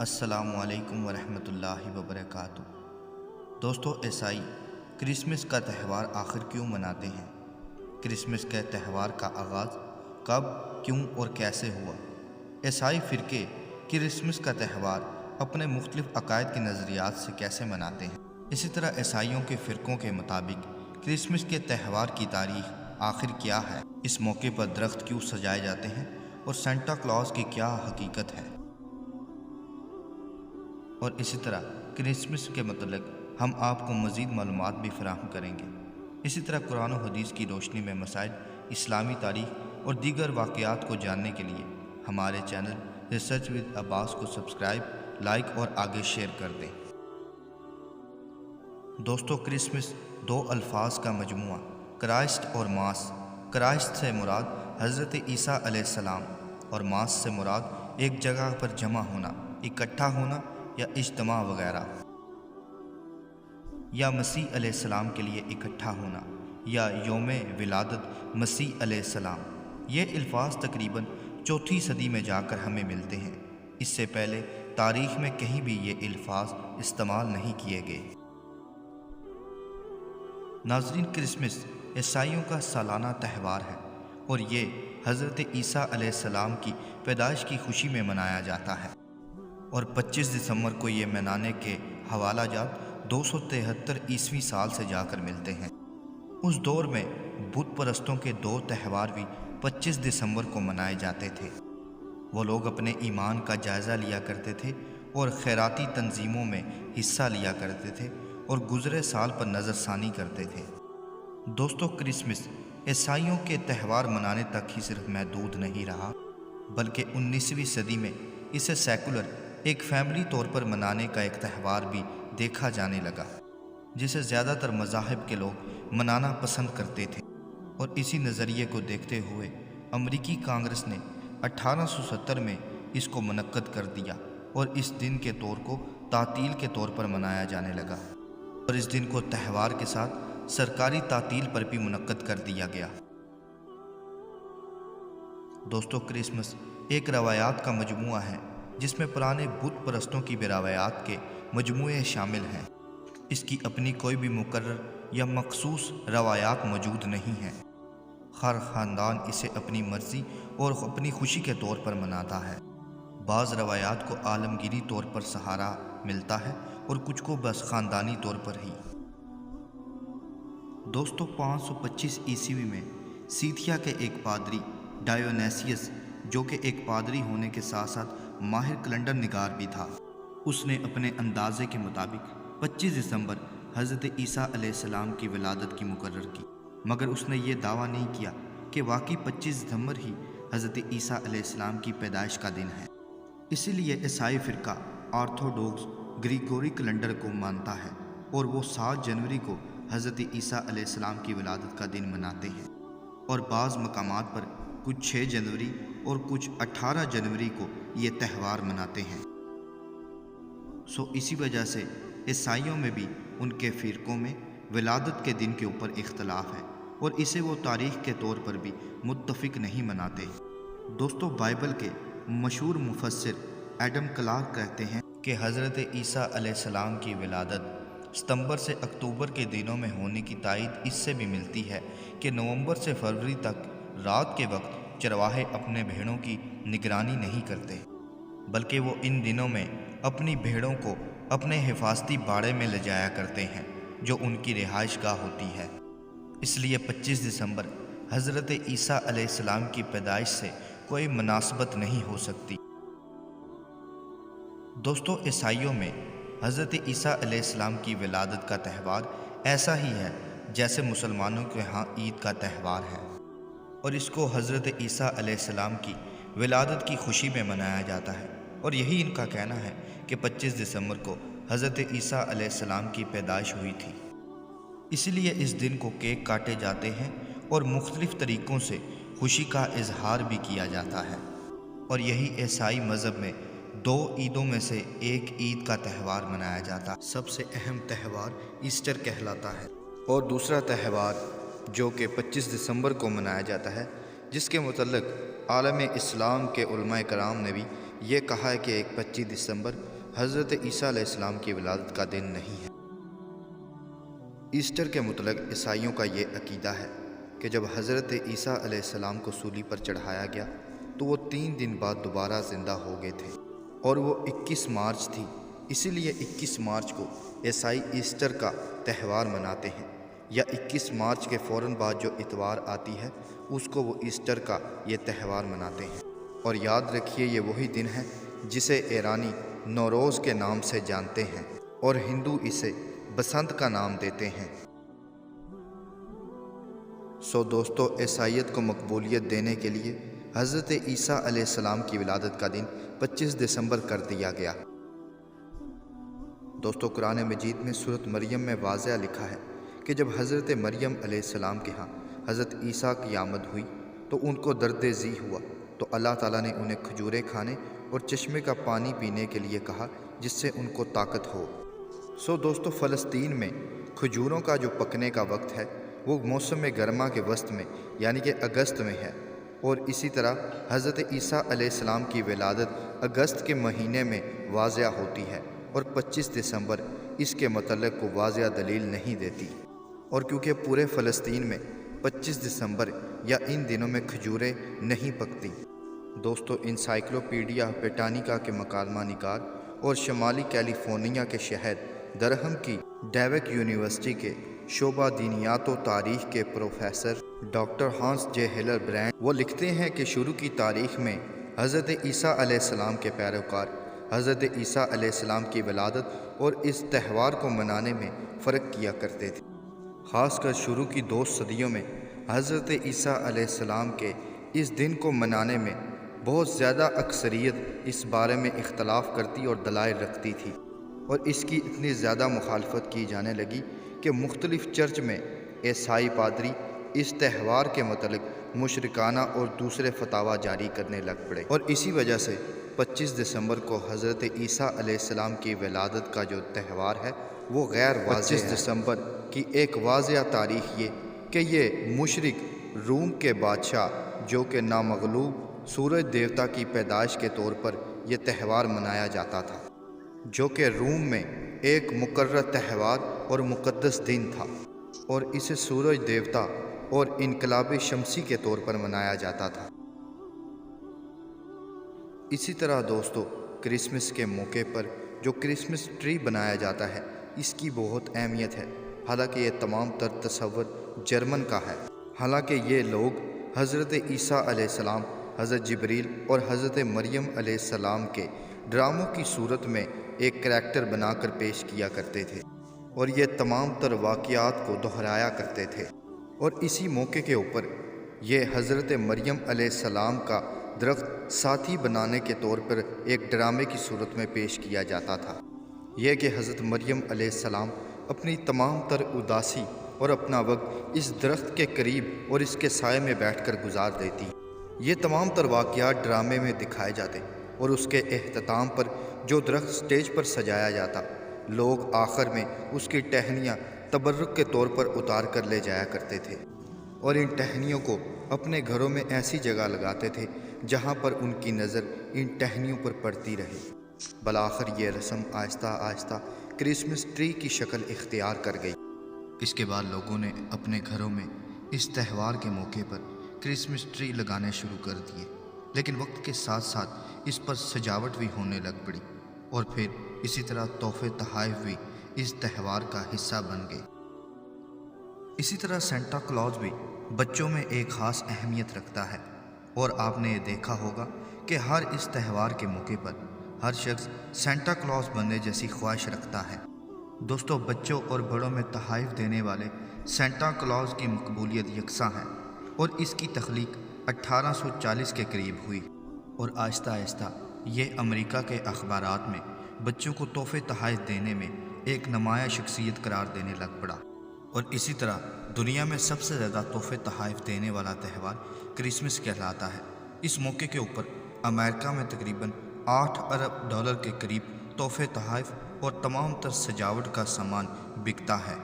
السلام علیکم ورحمۃ اللہ وبرکاتہ۔ دوستو، عیسائی کرسمس کا تہوار آخر کیوں مناتے ہیں؟ کرسمس کے تہوار کا آغاز کب، کیوں اور کیسے ہوا؟ عیسائی فرقے کرسمس کا تہوار اپنے مختلف عقائد کے نظریات سے کیسے مناتے ہیں؟ اسی طرح عیسائیوں کے فرقوں کے مطابق کرسمس کے تہوار کی تاریخ آخر کیا ہے؟ اس موقع پر درخت کیوں سجائے جاتے ہیں اور سینٹا کلاز کی کیا حقیقت ہے؟ اور اسی طرح کرسمس کے متعلق ہم آپ کو مزید معلومات بھی فراہم کریں گے۔ اسی طرح قرآن و حدیث کی روشنی میں مسائل، اسلامی تاریخ اور دیگر واقعات کو جاننے کے لیے ہمارے چینل ریسرچ ود عباس کو سبسکرائب، لائک اور آگے شیئر کر دیں۔ دوستو، کرسمس دو الفاظ کا مجموعہ کرائسٹ اور ماس۔ کرائسٹ سے مراد حضرت عیسیٰ علیہ السلام اور ماس سے مراد ایک جگہ پر جمع ہونا، اکٹھا ہونا یا اجتماع وغیرہ، یا مسیح علیہ السلام کے لیے اکٹھا ہونا، یا یوم ولادت مسیح علیہ السلام۔ یہ الفاظ تقریباً 4 صدی میں جا کر ہمیں ملتے ہیں۔ اس سے پہلے تاریخ میں کہیں بھی یہ الفاظ استعمال نہیں کیے گئے۔ ناظرین، کرسمس عیسائیوں کا سالانہ تہوار ہے اور یہ حضرت عیسیٰ علیہ السلام کی پیدائش کی خوشی میں منایا جاتا ہے، اور 25 دسمبر کو یہ منانے کے حوالہ جات 273 عیسوی سال سے جا کر ملتے ہیں۔ اس دور میں بت پرستوں کے 2 تہوار بھی 25 دسمبر کو منائے جاتے تھے۔ وہ لوگ اپنے ایمان کا جائزہ لیا کرتے تھے اور خیراتی تنظیموں میں حصہ لیا کرتے تھے اور گزرے سال پر نظر ثانی کرتے تھے۔ دوستو، کرسمس عیسائیوں کے تہوار منانے تک ہی صرف محدود نہیں رہا، بلکہ 19ویں صدی میں اسے سیکولر، ایک فیملی طور پر منانے کا ایک تہوار بھی دیکھا جانے لگا، جسے زیادہ تر مذاہب کے لوگ منانا پسند کرتے تھے۔ اور اسی نظریے کو دیکھتے ہوئے امریکی کانگریس نے 1870 میں اس کو منعقد کر دیا اور اس دن کے طور کو تعطیل کے طور پر منایا جانے لگا، اور اس دن کو تہوار کے ساتھ سرکاری تعطیل پر بھی منعقد کر دیا گیا۔ دوستو، کرسمس ایک روایات کا مجموعہ ہے جس میں پرانے بت پرستوں کی بھی روایات کے مجموعے شامل ہیں۔ اس کی اپنی کوئی بھی مقرر یا مخصوص روایات موجود نہیں ہیں۔ ہر خاندان اسے اپنی مرضی اور اپنی خوشی کے طور پر مناتا ہے۔ بعض روایات کو عالمگیری طور پر سہارا ملتا ہے اور کچھ کو بس خاندانی طور پر ہی۔ دوستو، 525 عیسوی میں سیتھیا کے ایک پادری ڈایونیسیس، جو کہ ایک پادری ہونے کے ساتھ ساتھ ماہر کیلنڈر نگار بھی تھا، اس نے اپنے اندازے کے مطابق 25 دسمبر حضرت عیسیٰ علیہ السلام کی ولادت کی مقرر کی، مگر اس نے یہ دعویٰ نہیں کیا کہ واقعی 25 دسمبر ہی حضرت عیسیٰ علیہ السلام کی پیدائش کا دن ہے۔ اسی لیے عیسائی فرقہ آرتھوڈوکس گریگوری کیلنڈر کو مانتا ہے اور وہ 7 جنوری کو حضرت عیسیٰ علیہ السلام کی ولادت کا دن مناتے ہیں، اور بعض مقامات پر کچھ 6 جنوری اور کچھ 18 جنوری کو یہ تہوار مناتے ہیں۔ اسی وجہ سے عیسائیوں میں بھی ان کے فرقوں میں ولادت کے دن کے اوپر اختلاف ہے اور اسے وہ تاریخ کے طور پر بھی متفق نہیں مناتے۔ دوستو، بائبل کے مشہور مفسر ایڈم کلارک کہتے ہیں کہ حضرت عیسیٰ علیہ السلام کی ولادت ستمبر سے اکتوبر کے دنوں میں ہونے کی تائید اس سے بھی ملتی ہے کہ نومبر سے فروری تک رات کے وقت چرواہے اپنے بھیڑوں کی نگرانی نہیں کرتے، بلکہ وہ ان دنوں میں اپنی بھیڑوں کو اپنے حفاظتی باڑے میں لے جایا کرتے ہیں جو ان کی رہائش گاہ ہوتی ہے۔ اس لیے 25 دسمبر حضرت عیسیٰ علیہ السلام کی پیدائش سے کوئی مناسبت نہیں ہو سکتی۔ دوستو، عیسائیوں میں حضرت عیسیٰ علیہ السلام کی ولادت کا تہوار ایسا ہی ہے جیسے مسلمانوں کے ہاں عید کا تہوار ہے، اور اس کو حضرت عیسیٰ علیہ السلام کی ولادت کی خوشی میں منایا جاتا ہے، اور یہی ان کا کہنا ہے کہ 25 دسمبر کو حضرت عیسیٰ علیہ السلام کی پیدائش ہوئی تھی۔ اسی لیے اس دن کو کیک کاٹے جاتے ہیں اور مختلف طریقوں سے خوشی کا اظہار بھی کیا جاتا ہے، اور یہی عیسائی مذہب میں 2 عیدوں میں سے ایک عید کا تہوار منایا جاتا ہے۔ سب سے اہم تہوار ایسٹر کہلاتا ہے، اور دوسرا تہوار جو کہ 25 دسمبر کو منایا جاتا ہے، جس کے متعلق عالم اسلام کے علماء کرام نے بھی یہ کہا ہے کہ ایک 25 دسمبر حضرت عیسیٰ علیہ السلام کی ولادت کا دن نہیں ہے۔ ایسٹر کے متعلق عیسائیوں کا یہ عقیدہ ہے کہ جب حضرت عیسیٰ علیہ السلام کو سولی پر چڑھایا گیا تو وہ 3 دن بعد دوبارہ زندہ ہو گئے تھے، اور وہ 21 مارچ تھی۔ اسی لیے 21 مارچ کو عیسائی ایسٹر کا تہوار مناتے ہیں، یا 21 مارچ کے فوراً بعد جو اتوار آتی ہے اس کو وہ ایسٹر کا یہ تہوار مناتے ہیں۔ اور یاد رکھیے یہ وہی دن ہے جسے ایرانی نوروز کے نام سے جانتے ہیں اور ہندو اسے بسنت کا نام دیتے ہیں۔ دوستو، عیسائیت کو مقبولیت دینے کے لیے حضرت عیسیٰ علیہ السلام کی ولادت کا دن 25 دسمبر کر دیا گیا۔ دوستو، قرآن مجید میں سورۃ مریم میں واضح لکھا ہے کہ جب حضرت مریم علیہ السلام کے ہاں حضرت عیسیٰ کی آمد ہوئی تو ان کو درد ذی ہوا، تو اللہ تعالیٰ نے انہیں کھجوریں کھانے اور چشمے کا پانی پینے کے لیے کہا جس سے ان کو طاقت ہو۔ دوستو، فلسطین میں کھجوروں کا جو پکنے کا وقت ہے وہ موسم گرما کے وسط میں یعنی کہ اگست میں ہے، اور اسی طرح حضرت عیسیٰ علیہ السلام کی ولادت اگست کے مہینے میں واضح ہوتی ہے، اور 25 دسمبر اس کے متعلق کو واضح دلیل نہیں دیتی۔ اور کیونکہ پورے فلسطین میں 25 دسمبر یا ان دنوں میں کھجوریں نہیں پکتی۔ دوستو، انسائکلوپیڈیا بریٹانیکا کے مکالمہ نگار اور شمالی کیلیفورنیا کے شہر درہم کی ڈیوک یونیورسٹی کے شعبہ دینیات و تاریخ کے پروفیسر ڈاکٹر ہانس جے ہلر برینڈ وہ لکھتے ہیں کہ شروع کی تاریخ میں حضرت عیسیٰ علیہ السلام کے پیروکار حضرت عیسیٰ علیہ السلام کی ولادت اور اس تہوار کو منانے میں فرق کیا کرتے تھے۔ خاص کر شروع کی 2 صدیوں میں حضرت عیسیٰ علیہ السلام کے اس دن کو منانے میں بہت زیادہ اکثریت اس بارے میں اختلاف کرتی اور دلائل رکھتی تھی، اور اس کی اتنی زیادہ مخالفت کی جانے لگی کہ مختلف چرچ میں عیسائی پادری اس تہوار کے متعلق مشرکانہ اور دوسرے فتاویٰ جاری کرنے لگ پڑے، اور اسی وجہ سے 25 دسمبر کو حضرت عیسیٰ علیہ السلام کی ولادت کا جو تہوار ہے وہ غیر واضح ہے۔ 25 دسمبر کی ایک واضح تاریخ یہ کہ یہ مشرک روم کے بادشاہ جو کہ نامغلوب سورج دیوتا کی پیدائش کے طور پر یہ تہوار منایا جاتا تھا، جو کہ روم میں ایک مقرر تہوار اور مقدس دن تھا، اور اسے سورج دیوتا اور انقلاب شمسی کے طور پر منایا جاتا تھا۔ اسی طرح دوستو، کرسمس کے موقع پر جو کرسمس ٹری بنایا جاتا ہے اس کی بہت اہمیت ہے، حالانکہ یہ تمام تر تصور جرمن کا ہے۔ حالانکہ یہ لوگ حضرت عیسیٰ علیہ السلام، حضرت جبریل اور حضرت مریم علیہ السلام کے ڈراموں کی صورت میں ایک کریکٹر بنا کر پیش کیا کرتے تھے، اور یہ تمام تر واقعات کو دہرایا کرتے تھے، اور اسی موقع کے اوپر یہ حضرت مریم علیہ السلام کا درخت ساتھی بنانے کے طور پر ایک ڈرامے کی صورت میں پیش کیا جاتا تھا، یہ کہ حضرت مریم علیہ السلام اپنی تمام تر اداسی اور اپنا وقت اس درخت کے قریب اور اس کے سائے میں بیٹھ کر گزار دیتی۔ یہ تمام تر واقعات ڈرامے میں دکھائے جاتے، اور اس کے اختتام پر جو درخت سٹیج پر سجایا جاتا، لوگ آخر میں اس کی ٹہنیاں تبرک کے طور پر اتار کر لے جایا کرتے تھے، اور ان ٹہنیوں کو اپنے گھروں میں ایسی جگہ لگاتے تھے جہاں پر ان کی نظر ان ٹہنیوں پر پڑتی رہے۔ بالآخر یہ رسم آہستہ آہستہ کرسمس ٹری کی شکل اختیار کر گئی۔ اس کے بعد لوگوں نے اپنے گھروں میں اس تہوار کے موقع پر کرسمس ٹری لگانے شروع کر دیے، لیکن وقت کے ساتھ ساتھ اس پر سجاوٹ بھی ہونے لگ پڑی، اور پھر اسی طرح تحفے تحائف بھی اس تہوار کا حصہ بن گئے۔ اسی طرح سینٹا کلاز بھی بچوں میں ایک خاص اہمیت رکھتا ہے، اور آپ نے یہ دیکھا ہوگا کہ ہر اس تہوار کے موقع پر ہر شخص سینٹا کلاز بننے جیسی خواہش رکھتا ہے۔ دوستو، بچوں اور بڑوں میں تحائف دینے والے سینٹا کلاز کی مقبولیت یکساں ہے، اور اس کی تخلیق 1840 کے قریب ہوئی، اور آہستہ آہستہ یہ امریکہ کے اخبارات میں بچوں کو تحفے تحائف دینے میں ایک نمایاں شخصیت قرار دینے لگ پڑا، اور اسی طرح دنیا میں سب سے زیادہ تحفے تحائف دینے والا تہوار کرسمس کہلاتا ہے۔ اس موقع کے اوپر امریکہ میں تقریباً $8 ارب کے قریب تحفے تحائف اور تمام تر سجاوٹ کا سامان بکتا ہے،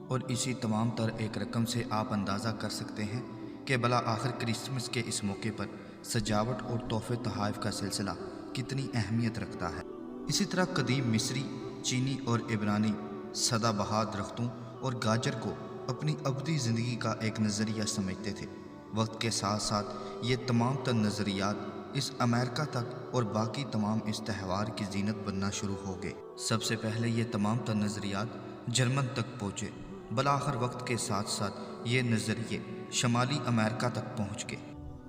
اور اسی تمام تر ایک رقم سے آپ اندازہ کر سکتے ہیں کہ بلا آخر کرسمس کے اس موقع پر سجاوٹ اور تحفے تحائف کا سلسلہ کتنی اہمیت رکھتا ہے۔ اسی طرح قدیم مصری، چینی اور عبرانی سدا بہار درختوں اور گاجر کو اپنی ابدی زندگی کا ایک نظریہ سمجھتے تھے۔ وقت کے ساتھ ساتھ یہ تمام تر نظریات اس امریکہ تک اور باقی تمام اس تہوار کی زینت بننا شروع ہو گئے۔ سب سے پہلے یہ تمام تر نظریات جرمن تک پہنچے، بالآخر وقت کے ساتھ ساتھ یہ نظریے شمالی امریکہ تک پہنچ گئے۔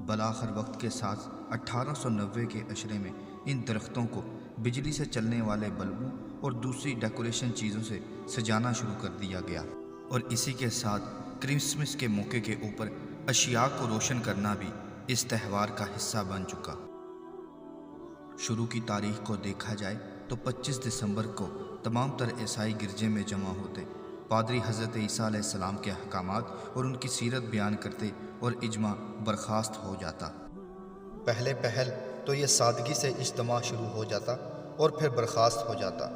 بالآخر وقت کے ساتھ 1890 کے عشرے میں ان درختوں کو بجلی سے چلنے والے بلبوں اور دوسری ڈیکوریشن چیزوں سے سجانا شروع کر دیا گیا، اور اسی کے ساتھ کرسمس کے موقع کے اوپر اشیاء کو روشن کرنا بھی اس تہوار کا حصہ بن چکا۔ شروع کی تاریخ کو دیکھا جائے تو 25 دسمبر کو تمام تر عیسائی گرجے میں جمع ہوتے، پادری حضرت عیسیٰ علیہ السلام کے احکامات اور ان کی سیرت بیان کرتے اور اجماع برخاست ہو جاتا۔ پہل تو یہ سادگی سے اجتماع شروع ہو جاتا اور پھر برخاست ہو جاتا،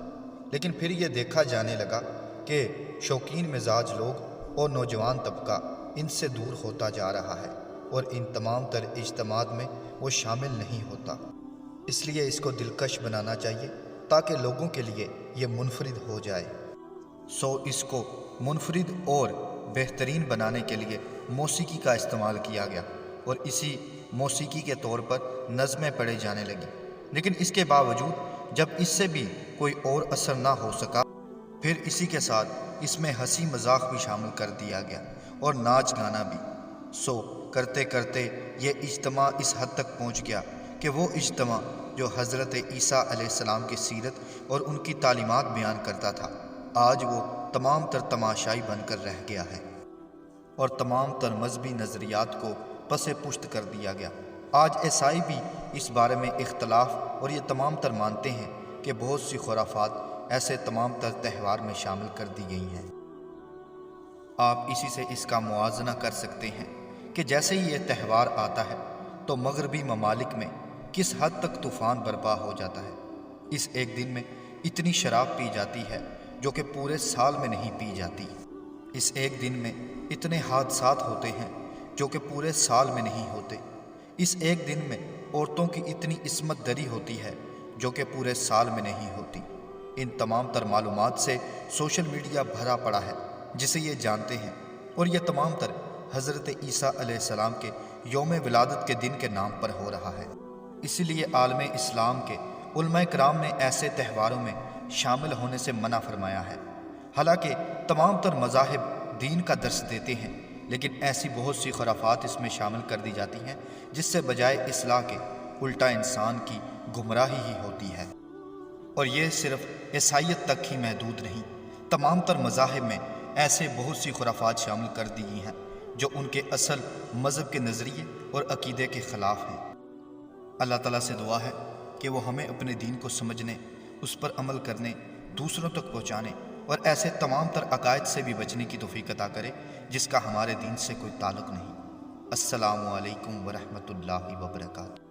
لیکن پھر یہ دیکھا جانے لگا کہ شوقین مزاج لوگ اور نوجوان طبقہ ان سے دور ہوتا جا رہا ہے اور ان تمام تر اجتماعات میں وہ شامل نہیں ہوتا۔ اس لیے اس کو دلکش بنانا چاہیے تاکہ لوگوں کے لیے یہ منفرد ہو جائے۔ اس کو منفرد اور بہترین بنانے کے لیے موسیقی کا استعمال کیا گیا اور اسی موسیقی کے طور پر نظمیں پڑھے جانے لگیں، لیکن اس کے باوجود جب اس سے بھی کوئی اور اثر نہ ہو سکا، پھر اسی کے ساتھ اس میں ہنسی مذاق بھی شامل کر دیا گیا اور ناچ گانا بھی۔ کرتے کرتے یہ اجتماع اس حد تک پہنچ گیا کہ وہ اجتماع جو حضرت عیسیٰ علیہ السلام کی سیرت اور ان کی تعلیمات بیان کرتا تھا، آج وہ تمام تر تماشائی بن کر رہ گیا ہے اور تمام تر مذہبی نظریات کو پس پشت کر دیا گیا۔ آج عیسائی بھی اس بارے میں اختلاف اور یہ تمام تر مانتے ہیں کہ بہت سی خرافات ایسے تمام تر تہوار میں شامل کر دی گئی ہیں۔ آپ اسی سے اس کا موازنہ کر سکتے ہیں کہ جیسے ہی یہ تہوار آتا ہے تو مغربی ممالک میں کس حد تک طوفان برپا ہو جاتا ہے۔ اس ایک دن میں اتنی شراب پی جاتی ہے جو کہ پورے سال میں نہیں پی جاتی۔ اس ایک دن میں اتنے حادثات ہوتے ہیں جو کہ پورے سال میں نہیں ہوتے۔ اس ایک دن میں عورتوں کی اتنی عصمت دری ہوتی ہے جو کہ پورے سال میں نہیں ہوتی۔ ان تمام تر معلومات سے سوشل میڈیا بھرا پڑا ہے جسے یہ جانتے ہیں، اور یہ تمام تر حضرت عیسیٰ علیہ السلام کے یوم ولادت کے دن کے نام پر ہو رہا ہے۔ اسی لیے عالم اسلام کے علماء کرام نے ایسے تہواروں میں شامل ہونے سے منع فرمایا ہے۔ حالانکہ تمام تر مذاہب دین کا درس دیتے ہیں، لیکن ایسی بہت سی خرافات اس میں شامل کر دی جاتی ہیں جس سے بجائے اصلاح کے الٹا انسان کی گمراہی ہی ہوتی ہے۔ اور یہ صرف عیسائیت تک ہی محدود نہیں، تمام تر مذاہب میں ایسے بہت سی خرافات شامل کر دی گئی ہیں جو ان کے اصل مذہب کے نظریے اور عقیدے کے خلاف ہیں۔ اللہ تعالیٰ سے دعا ہے کہ وہ ہمیں اپنے دین کو سمجھنے، اس پر عمل کرنے، دوسروں تک پہنچانے اور ایسے تمام تر عقائد سے بھی بچنے کی توفیق عطا کرے جس کا ہمارے دین سے کوئی تعلق نہیں۔ السلام علیکم ورحمۃ اللہ وبرکاتہ۔